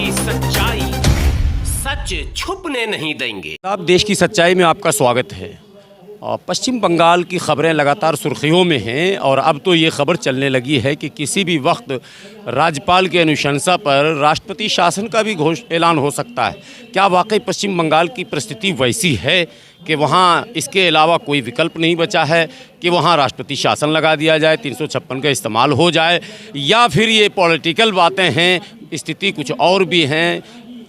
की सच्चाई, सच छुपने नहीं देंगे। आप देश की सच्चाई में आपका स्वागत है। पश्चिम बंगाल की खबरें लगातार सुर्खियों में हैं और अब तो ये खबर चलने लगी है कि किसी भी वक्त राज्यपाल की अनुशंसा पर राष्ट्रपति शासन का भी ऐलान हो सकता है। क्या वाकई पश्चिम बंगाल की परिस्थिति वैसी है कि वहाँ इसके अलावा कोई विकल्प नहीं बचा है कि वहाँ राष्ट्रपति शासन लगा दिया जाए, 356 का इस्तेमाल हो जाए, या फिर ये पॉलिटिकल बातें हैं, स्थिति कुछ और भी हैं।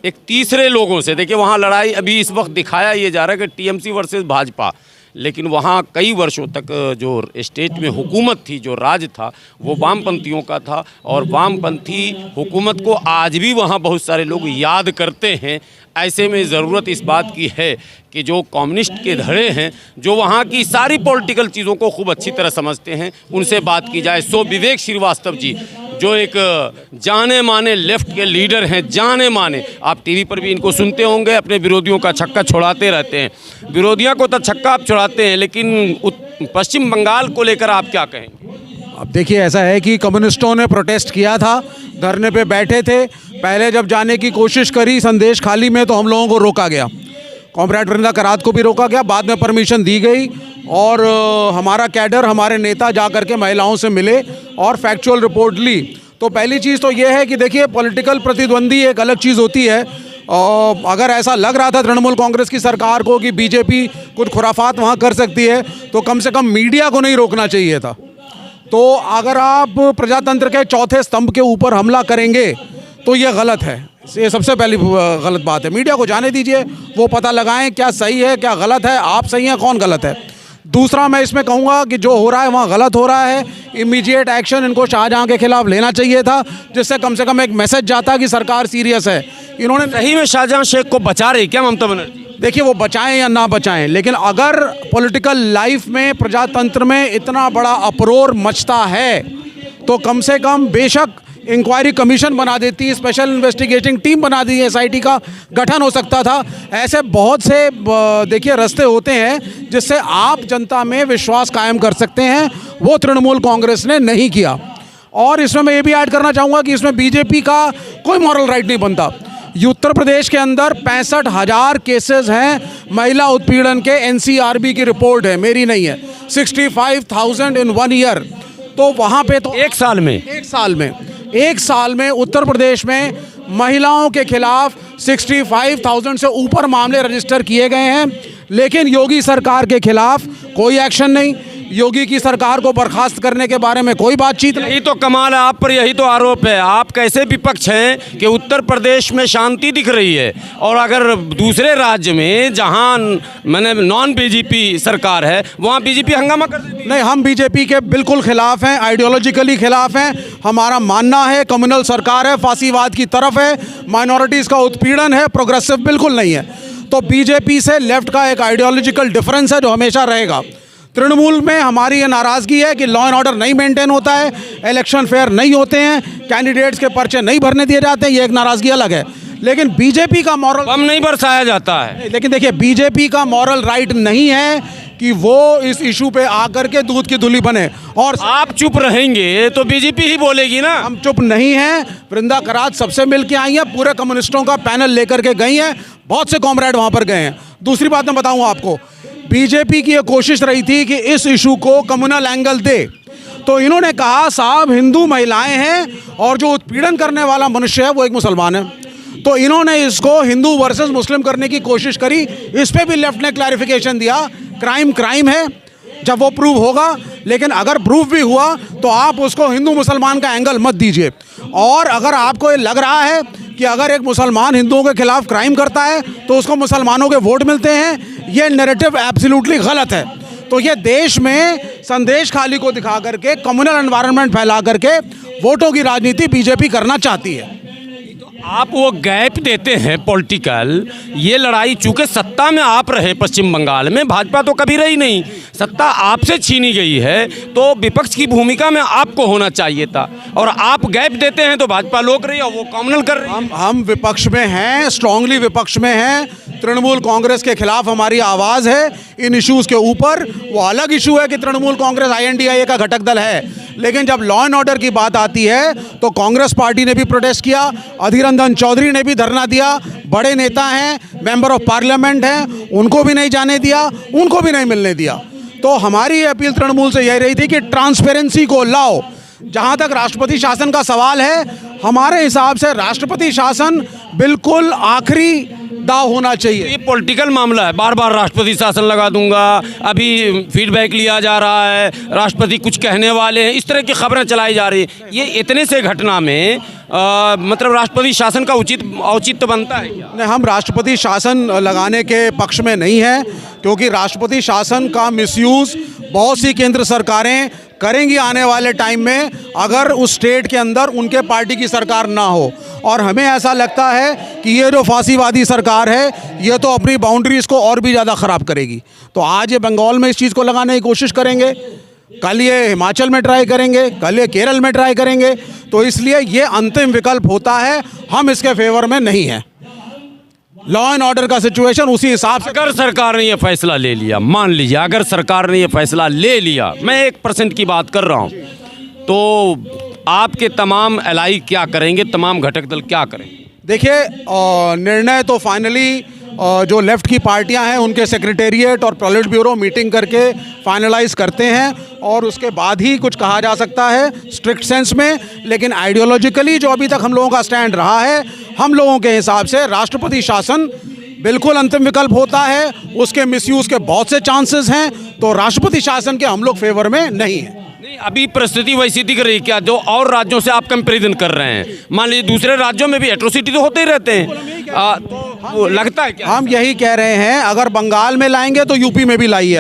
एक तीसरे लोगों से देखिए, वहाँ लड़ाई अभी इस वक्त दिखाया ये जा रहा है कि टीएमसी वर्सेस भाजपा, लेकिन वहाँ कई वर्षों तक जो स्टेट में हुकूमत थी, जो राज था, वो वामपंथियों का था और वामपंथी हुकूमत को आज भी वहाँ बहुत सारे लोग याद करते हैं। ऐसे में ज़रूरत इस बात की है कि जो कम्युनिस्ट के धड़े हैं, जो वहाँ की सारी पॉलिटिकल चीज़ों को खूब अच्छी तरह समझते हैं, उनसे बात की जाए। सो विवेक श्रीवास्तव जी, जो एक जाने माने लेफ्ट के लीडर हैं, जाने माने, आप टीवी पर भी इनको सुनते होंगे, अपने विरोधियों का छक्का छुड़ाते रहते हैं। विरोधियों को तो छक्का आप छुड़ाते हैं, लेकिन पश्चिम बंगाल को लेकर आप क्या कहेंगे? अब देखिए, ऐसा है कि कम्युनिस्टों ने प्रोटेस्ट किया था, धरने पे बैठे थे। पहले जब जाने की कोशिश करी संदेश खाली में, तो हम लोगों को रोका गया। कॉमरेड वृंदा करात को भी रोका गया, बाद में परमिशन दी गई और हमारा कैडर, हमारे नेता जा करके महिलाओं से मिले और फैक्चुअल रिपोर्ट ली। तो पहली चीज़ तो ये है कि देखिए, पॉलिटिकल प्रतिद्वंदी एक अलग चीज़ होती है। और अगर ऐसा लग रहा था तृणमूल कांग्रेस की सरकार को कि बीजेपी कुछ खुराफात वहाँ कर सकती है, तो कम से कम मीडिया को नहीं रोकना चाहिए था। तो अगर आप प्रजातंत्र के चौथे स्तंभ के ऊपर हमला करेंगे तो ये गलत है। ये सबसे पहली गलत बात है। मीडिया को जाने दीजिए, वो पता लगाएं क्या सही है क्या गलत है, आप सही हैं कौन गलत है। दूसरा, मैं इसमें कहूँगा कि जो हो रहा है वहाँ गलत हो रहा है। इमीडिएट एक्शन इनको शाहजहाँ के खिलाफ लेना चाहिए था, जिससे कम से कम एक मैसेज जाता कि सरकार सीरियस है। इन्होंने सही में शाहजहाँ शेख को बचा रही क्या ममता बनर्जी? देखिए, वो बचाएं या ना बचाएं, लेकिन अगर पॉलिटिकल लाइफ में, प्रजातंत्र में इतना बड़ा अपरोर मचता है, तो कम से कम बेशक इंक्वायरी कमीशन बना देती, स्पेशल इन्वेस्टिगेटिंग टीम बना दी, एसआईटी का गठन हो सकता था। ऐसे बहुत से देखिए रास्ते होते हैं जिससे आप जनता में विश्वास कायम कर सकते हैं। वो तृणमूल कांग्रेस ने नहीं किया। और इसमें मैं ये भी ऐड करना चाहूँगा कि इसमें बीजेपी का कोई मॉरल राइट नहीं बनता। उत्तर प्रदेश के अंदर 65,000 केसेस हैं महिला उत्पीड़न के, एनसीआरबी की रिपोर्ट है, मेरी नहीं है। 65,000 इन 1 ईयर। तो वहाँ पे तो एक साल में उत्तर प्रदेश में महिलाओं के खिलाफ 65,000 से ऊपर मामले रजिस्टर किए गए हैं, लेकिन योगी सरकार के खिलाफ कोई एक्शन नहीं। योगी की सरकार को बर्खास्त करने के बारे में कोई बातचीत नहीं। यही तो कमाल है, आप पर यही तो आरोप है। आप कैसे विपक्ष हैं कि उत्तर प्रदेश में शांति दिख रही है और अगर दूसरे राज्य में जहां मैंने नॉन बीजेपी सरकार है, वहां बीजेपी हंगामा कर देती है? नहीं, हम बीजेपी के बिल्कुल खिलाफ हैं, आइडियोलॉजिकली खिलाफ हैं। हमारा मानना है कम्युनल सरकार है, फांसीवाद की तरफ है, माइनॉरिटीज़ का उत्पीड़न है, प्रोग्रेसिव बिल्कुल नहीं है। तो बीजेपी से लेफ्ट का एक आइडियोलॉजिकल डिफरेंस है जो हमेशा रहेगा। तृणमूल में हमारी ये नाराज़गी है कि लॉ एंड ऑर्डर नहीं मेंटेन होता है, इलेक्शन फेयर नहीं होते हैं, कैंडिडेट्स के पर्चे नहीं भरने दिए जाते हैं, ये एक नाराज़गी अलग है। लेकिन बीजेपी का मॉरल बम नहीं बरसाया जाता है। लेकिन देखिए, बीजेपी का मॉरल राइट नहीं है कि वो इस इशू पे आकर के दूध की धुली बने। और आप चुप रहेंगे तो बीजेपी ही बोलेगी ना। हम चुप नहीं हैं। वृंदा करात सबसे मिल के आई हैं, पूरे कम्युनिस्टों का पैनल लेकर के गई हैं, बहुत से कॉमरेड वहाँ पर गए हैं। दूसरी बात मैं बताऊँ आपको, बीजेपी की ये कोशिश रही थी कि इस इशू को कम्युनल एंगल दे, तो इन्होंने कहा साहब हिंदू महिलाएं हैं और जो उत्पीड़न करने वाला मनुष्य है वो एक मुसलमान है। तो इन्होंने इसको हिंदू वर्सेस मुस्लिम करने की कोशिश करी। इस पे भी लेफ्ट ने क्लैरिफिकेशन दिया, क्राइम क्राइम है जब वो प्रूव होगा, लेकिन अगर प्रूफ भी हुआ तो आप उसको हिंदू मुसलमान का एंगल मत दीजिए। और अगर आपको ये लग रहा है कि अगर एक मुसलमान हिंदुओं के खिलाफ क्राइम करता है तो उसको मुसलमानों के वोट मिलते हैं, ये नैरेटिव एब्सोल्युटली गलत है। तो ये देश में संदेश खाली को दिखा करके, कम्युनल एनवायरनमेंट फैला करके वोटों की राजनीति बीजेपी करना चाहती है। आप वो गैप देते हैं पॉलिटिकल, ये लड़ाई चूंकि सत्ता में आप रहे पश्चिम बंगाल में, भाजपा तो कभी रही नहीं, सत्ता आपसे छीनी गई है, तो विपक्ष की भूमिका में आपको होना चाहिए था और आप गैप देते हैं तो भाजपा लोक रही है और वो कॉमनल कर रही है। हम विपक्ष में हैं, स्ट्रांगली विपक्ष में हैं। तृणमूल कांग्रेस के खिलाफ हमारी आवाज़ है इन इश्यूज़ के ऊपर। वो अलग इशू है कि तृणमूल कांग्रेस INDIA का घटक दल है, लेकिन जब लॉ एंड ऑर्डर की बात आती है तो कांग्रेस पार्टी ने भी प्रोटेस्ट किया, अधीर रंजन चौधरी ने भी धरना दिया, बड़े नेता हैं, मेंबर ऑफ पार्लियामेंट हैं, उनको भी नहीं जाने दिया, उनको भी नहीं मिलने दिया। तो हमारी अपील तृणमूल से यही रही थी कि ट्रांसपेरेंसी को लाओ। जहाँ तक राष्ट्रपति शासन का सवाल है, हमारे हिसाब से राष्ट्रपति शासन बिल्कुल आखिरी दाव होना चाहिए। ये पॉलिटिकल मामला है, बार बार राष्ट्रपति शासन लगा दूंगा, अभी फीडबैक लिया जा रहा है, राष्ट्रपति कुछ कहने वाले हैं, इस तरह की खबरें चलाई जा रही है। ये इतने से घटना में मतलब राष्ट्रपति शासन का औचित्य बनता है क्या? नहीं, हम राष्ट्रपति शासन लगाने के पक्ष में नहीं है, क्योंकि राष्ट्रपति शासन का मिसयूज़ बहुत सी केंद्र सरकारें करेंगी आने वाले टाइम में, अगर उस स्टेट के अंदर उनके पार्टी की सरकार ना हो। और हमें ऐसा लगता है कि ये जो फांसीवादी सरकार है, ये तो अपनी बाउंड्रीज़ को और भी ज़्यादा ख़राब करेगी। तो आज ये बंगाल में इस चीज़ को लगाने की कोशिश करेंगे, कल ये हिमाचल में ट्राई करेंगे, कल ये केरल में ट्राई करेंगे। तो इसलिए ये अंतिम विकल्प होता है, हम इसके फेवर में नहीं हैं। लॉ एंड ऑर्डर का सिचुएशन उसी हिसाब से। अगर सरकार ने ये फैसला ले लिया, मान लीजिए अगर सरकार ने ये फैसला ले लिया, मैं 1% की बात कर रहा हूँ, तो आपके तमाम एलाई क्या करेंगे, तमाम घटक दल क्या करेंगे? देखिए, निर्णय तो फाइनली जो लेफ्ट की पार्टियां हैं उनके सेक्रेटेरिएट और पॉलिट ब्यूरो मीटिंग करके फाइनलाइज करते हैं, और उसके बाद ही कुछ कहा जा सकता है स्ट्रिक्ट सेंस में। लेकिन आइडियोलॉजिकली जो अभी तक हम लोगों का स्टैंड रहा है, हम लोगों के हिसाब से राष्ट्रपति शासन बिल्कुल अंतिम विकल्प होता है। उसके मिसयूज़ के बहुत से चांसेस हैं, तो राष्ट्रपति शासन के हम लोग फेवर में नहीं हैं। नहीं, अभी परिस्थिति वैसी दिख रही क्या जो और राज्यों से आप कंपेरिजन कर रहे हैं? मान लीजिए दूसरे राज्यों में भी एट्रोसिटी तो होते ही रहते हैं, तो लगता है क्या? हम यही कह रहे हैं, अगर बंगाल में लाएंगे तो यूपी में भी लाइए,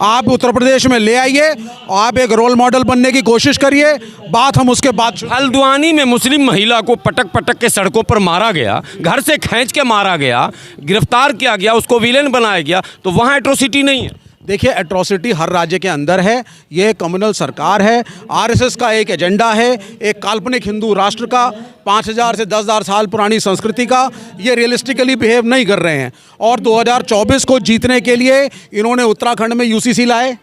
आप उत्तर प्रदेश में ले आइए, आप एक रोल मॉडल बनने की कोशिश करिए, बात हम उसके बाद। हल्द्वानी में मुस्लिम महिला को पटक पटक के सड़कों पर मारा गया, घर से खींच के मारा गया, गिरफ्तार किया गया, उसको विलेन बनाया गया, तो वहाँ एट्रोसिटी नहीं है? देखिए, एट्रोसिटी हर राज्य के अंदर है, ये कम्युनल सरकार है, RSS का एक एजेंडा है, एक काल्पनिक हिंदू राष्ट्र का, 5000 से 10,000 साल पुरानी संस्कृति का। ये रियलिस्टिकली बिहेव नहीं कर रहे हैं। और 2024 को जीतने के लिए इन्होंने उत्तराखंड में UCC लाए,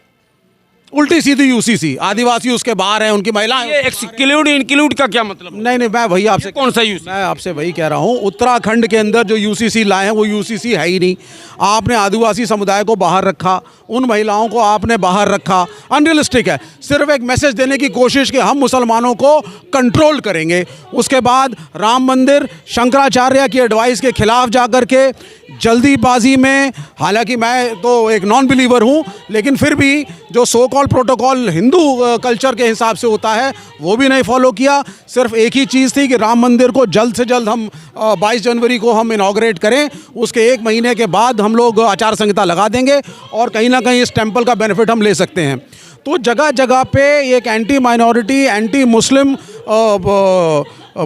उल्टी सीधी UCC, आदिवासी उसके बाहर हैं, उनकी महिलाएं। ये एक्सक्लूड इंक्लूड का क्या मतलब? नहीं, मैं वही आपसे कौन सा UCC? मैं आपसे वही कह रहा हूँ, उत्तराखंड के अंदर जो UCC लाए हैं वो UCC है ही नहीं। आपने आदिवासी समुदाय को बाहर रखा, उन महिलाओं को आपने बाहर रखा, अनरियलिस्टिक है। सिर्फ एक मैसेज देने की कोशिश कि हम मुसलमानों को कंट्रोल करेंगे। उसके बाद राम मंदिर, शंकराचार्य की एडवाइस के खिलाफ जाकर के जल्दीबाजी में, हालांकि मैं तो एक नॉन बिलीवर हूँ, लेकिन फिर भी जो सो कॉल प्रोटोकॉल हिंदू कल्चर के हिसाब से होता है वो भी नहीं फॉलो किया। सिर्फ एक ही चीज़ थी कि राम मंदिर को जल्द से जल्द हम 22 जनवरी को हम इनॉग्रेट करें, उसके 1 महीने के बाद हम लोग आचार संहिता लगा देंगे और कहीं ना कहीं इस टेम्पल का बेनिफिट हम ले सकते हैं। तो जगह जगह पे एक anti minority, anti Muslim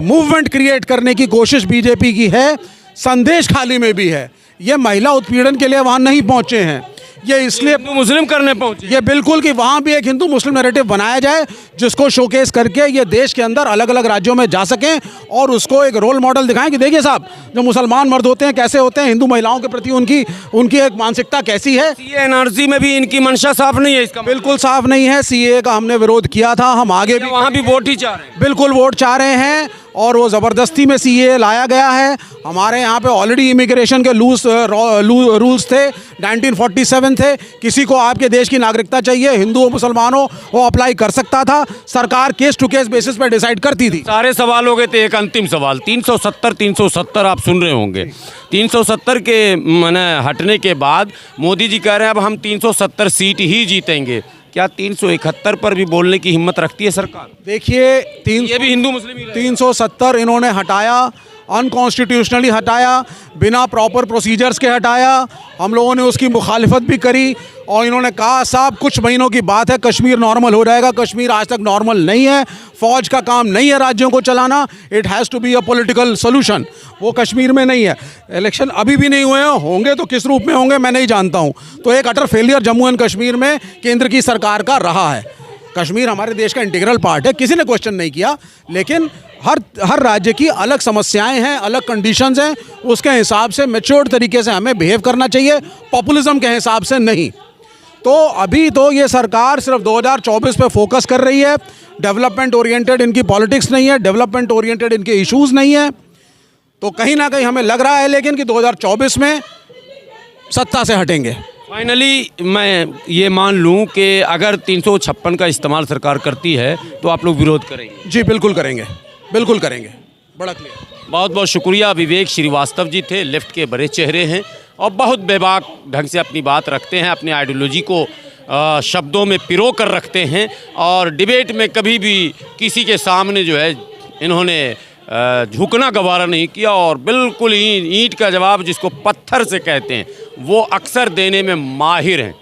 movement create करने की कोशिश बीजेपी की है। संदेश खाली में भी है, ये महिला उत्पीड़न के लिए वहाँ नहीं पहुँचे हैं, ये इसलिए हिंदू मुस्लिम करने पहुंचे। ये बिल्कुल कि वहाँ भी एक हिंदू मुस्लिम नैरेटिव बनाया जाए, जिसको शोकेस करके ये देश के अंदर अलग अलग राज्यों में जा सकें और उसको एक रोल मॉडल दिखाएं कि देखिए साहब, जो मुसलमान मर्द होते हैं कैसे होते हैं, हिंदू महिलाओं के प्रति उनकी एक मानसिकता कैसी है। CAA NRC में भी इनकी मंशा साफ नहीं है, इसका बिल्कुल साफ नहीं है। CAA का हमने विरोध किया था, हम आगे भी वहाँ भी वोट ही चाह रहे हैं। बिल्कुल वोट चाह रहे हैं, और वो ज़बरदस्ती में CAA लाया गया है। हमारे यहाँ पे ऑलरेडी इमिग्रेशन के रूल्स थे, 1947 थे। किसी को आपके देश की नागरिकता चाहिए, हिंदू हो मुसलमान हो, वो अप्लाई कर सकता था। सरकार केस टू केस बेसिस पर डिसाइड करती थी। सारे सवाल हो गए थे, एक अंतिम सवाल 370 आप सुन रहे होंगे। 370 के मैंने हटने के बाद मोदी जी कह रहे हैं अब हम 370 सीट ही जीतेंगे। क्या 371 पर भी बोलने की हिम्मत रखती है सरकार? देखिए, ये भी हिंदू मुस्लिम ही रहे। 370 इन्होंने हटाया, अनकॉन्स्टिट्यूशनली हटाया, बिना प्रॉपर प्रोसीजर्स के हटाया। हम लोगों ने उसकी मुखालिफत भी करी और इन्होंने कहा साहब कुछ महीनों की बात है, कश्मीर नॉर्मल हो जाएगा। कश्मीर आज तक नॉर्मल नहीं है। फ़ौज का काम नहीं है राज्यों को चलाना, it has to be a political solution. वो कश्मीर में नहीं है। इलेक्शन अभी भी नहीं हुए हैं, होंगे तो किस रूप में होंगे मैं नहीं जानता हूँ। तो एक utter failure Jammu and Kashmir में केंद्र की सरकार का रहा है। कश्मीर हमारे देश का इंटीग्रल पार्ट है, किसी ने क्वेश्चन नहीं किया, लेकिन हर राज्य की अलग समस्याएं हैं, अलग कंडीशंस हैं, उसके हिसाब से मैच्योर्ड तरीके से हमें बिहेव करना चाहिए, पॉपुलिज्म के हिसाब से नहीं। तो अभी तो ये सरकार सिर्फ 2024 पे फोकस कर रही है, डेवलपमेंट ओरिएंटेड इनकी पॉलिटिक्स नहीं है, डेवलपमेंट ओरिएंटेड इनके इश्यूज़ नहीं है। तो कहीं ना कहीं हमें लग रहा है लेकिन कि 2024 में सत्ता से हटेंगे। फाइनली मैं ये मान लूं कि अगर 356 का इस्तेमाल सरकार करती है तो आप लोग विरोध करेंगे? जी बिल्कुल करेंगे, बिल्कुल करेंगे, बड़ा क्लियर। बहुत बहुत शुक्रिया। विवेक श्रीवास्तव जी थे, लेफ्ट के बड़े चेहरे हैं और बहुत बेबाक ढंग से अपनी बात रखते हैं, अपने आइडियोलॉजी को शब्दों में पिरो कर रखते हैं और डिबेट में कभी भी किसी के सामने जो है इन्होंने झुकना गवारा नहीं किया और बिल्कुल ही ईंट का जवाब जिसको पत्थर से कहते हैं वो अक्सर देने में माहिर हैं।